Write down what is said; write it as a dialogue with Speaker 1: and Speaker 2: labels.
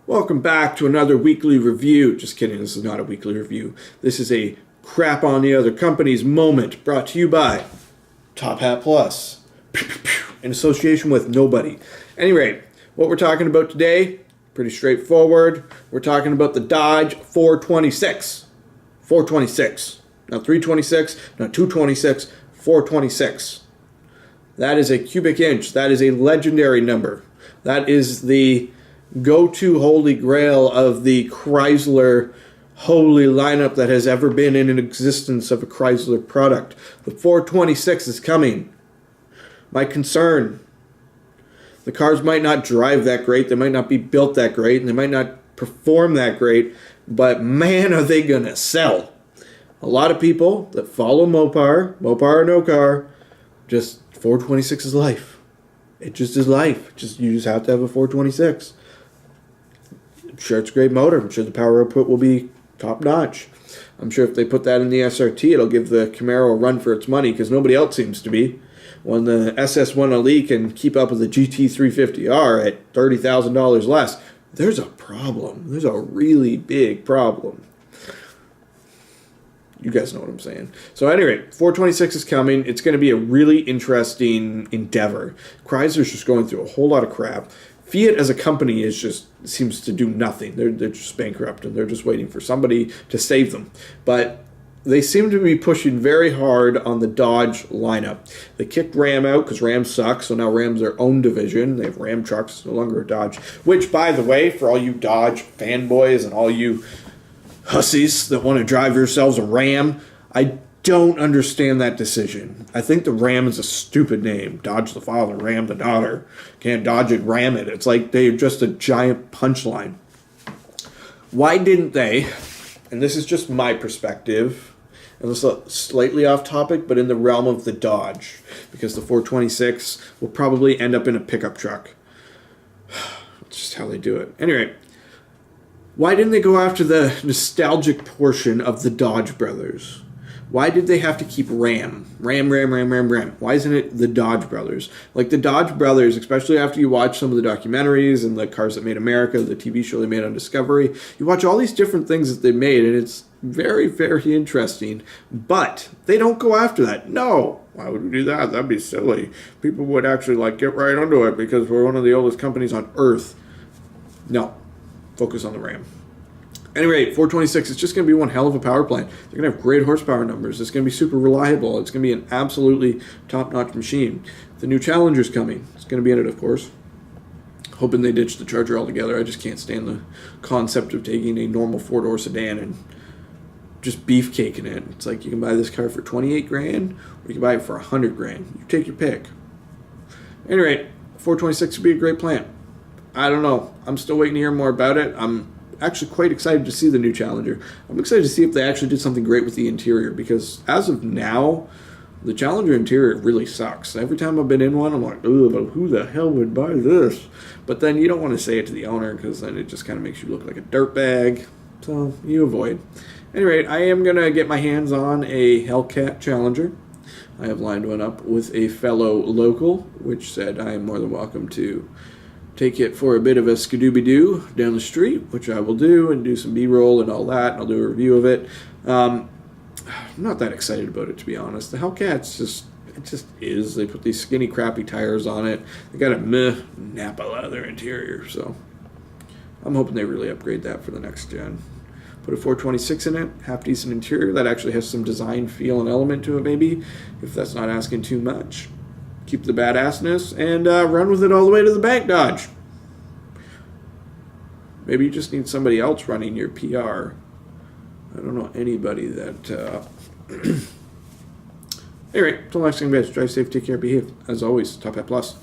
Speaker 1: Welcome back to another weekly review. Just kidding, this is not a weekly review. This is a crap on the other company's moment brought to you by TopHatPlus in association with nobody. Anyway, what we're talking about today, pretty straightforward. We're talking about the Dodge 426. 426. Not 326, not 226, 426. That is a cubic inch. That is a legendary number. That is the go-to holy grail of the Chrysler holy lineup that has ever been in existence of a Chrysler product. The 426 is coming. My concern, the cars might not drive that great, they might not be built that great, and they might not perform that great, but man, are they gonna sell. A lot of people that follow Mopar or no car, just 426 is life. It just is life. You just have to have a 426. I'm sure it's a great motor. I'm sure the power output will be top notch. I'm sure if they put that in the SRT, it'll give the Camaro a run for its money because nobody else seems to be. When the SS1LE can keep up with the GT350R at $30,000 less, there's a problem. There's a really big problem. You guys know what I'm saying. So anyway, 426 is coming. It's going to be a really interesting endeavor. Chrysler's just going through a whole lot of crap. Fiat as a company seems to do nothing. They're just bankrupt and they're just waiting for somebody to save them. But they seem to be pushing very hard on the Dodge lineup. They kicked Ram out because Ram sucks, so now Ram's their own division. They have Ram trucks, no longer a Dodge. Which, by the way, for all you Dodge fanboys and all you hussies that want to drive yourselves a Ram, I don't understand that decision. I think the Ram is a stupid name. Dodge the father, Ram the daughter. Can't dodge it, ram it. It's like they're just a giant punchline. Why didn't they, and this is just my perspective, and this is slightly off topic, but in the realm of the Dodge, because the 426 will probably end up in a pickup truck. It's just how they do it. Anyway, why didn't they go after the nostalgic portion of the Dodge brothers? Why did they have to keep Ram? Ram. Why isn't it the Dodge brothers? Like the Dodge brothers, especially after you watch some of the documentaries and the Cars That Made America, the TV show they made on Discovery, you watch all these different things that they made, and it's very, very interesting. But they don't go after that. No. Why would we do that? That'd be silly. People would actually get right onto it because we're one of the oldest companies on Earth. No. Focus on the Ram. Anyway, 426, it's just going to be one hell of a power plant. They're going to have great horsepower numbers. It's going to be super reliable. It's going to be an absolutely top-notch machine. The new Challenger's coming. It's going to be in it, of course. Hoping they ditch the Charger altogether. I just can't stand the concept of taking a normal four-door sedan and just beefcaking it. It's like you can buy this car for 28 grand, or you can buy it for 100 grand. You take your pick. Anyway, 426 would be a great plant. I don't know. I'm still waiting to hear more about it. I'm actually quite excited to see the new Challenger. I'm excited to see if they actually did something great with the interior, because as of now, the Challenger interior really sucks. Every time I've been in one, I'm like, ugh, but who the hell would buy this? But then you don't want to say it to the owner, because then it just kind of makes you look like a dirtbag. So you avoid. Anyway, I am going to get my hands on a Hellcat Challenger. I have lined one up with a fellow local, which said I am more than welcome to take it for a bit of a skadooby-doo down the street, which I will do, and do some B-roll and all that, and I'll do a review of it. I'm not that excited about it, to be honest. The Hellcat's it just is. They put these skinny, crappy tires on it. They got a meh Napa leather interior, so I'm hoping they really upgrade that for the next gen. Put a 426 in it, half-decent interior that actually has some design, feel, and element to it, maybe, if that's not asking too much. Keep the badassness, and run with it all the way to the bank, Dodge. Maybe you just need somebody else running your PR. I don't know anybody that... Anyway, until next time, guys. Drive safe, take care, behave. As always, Top Hat Plus.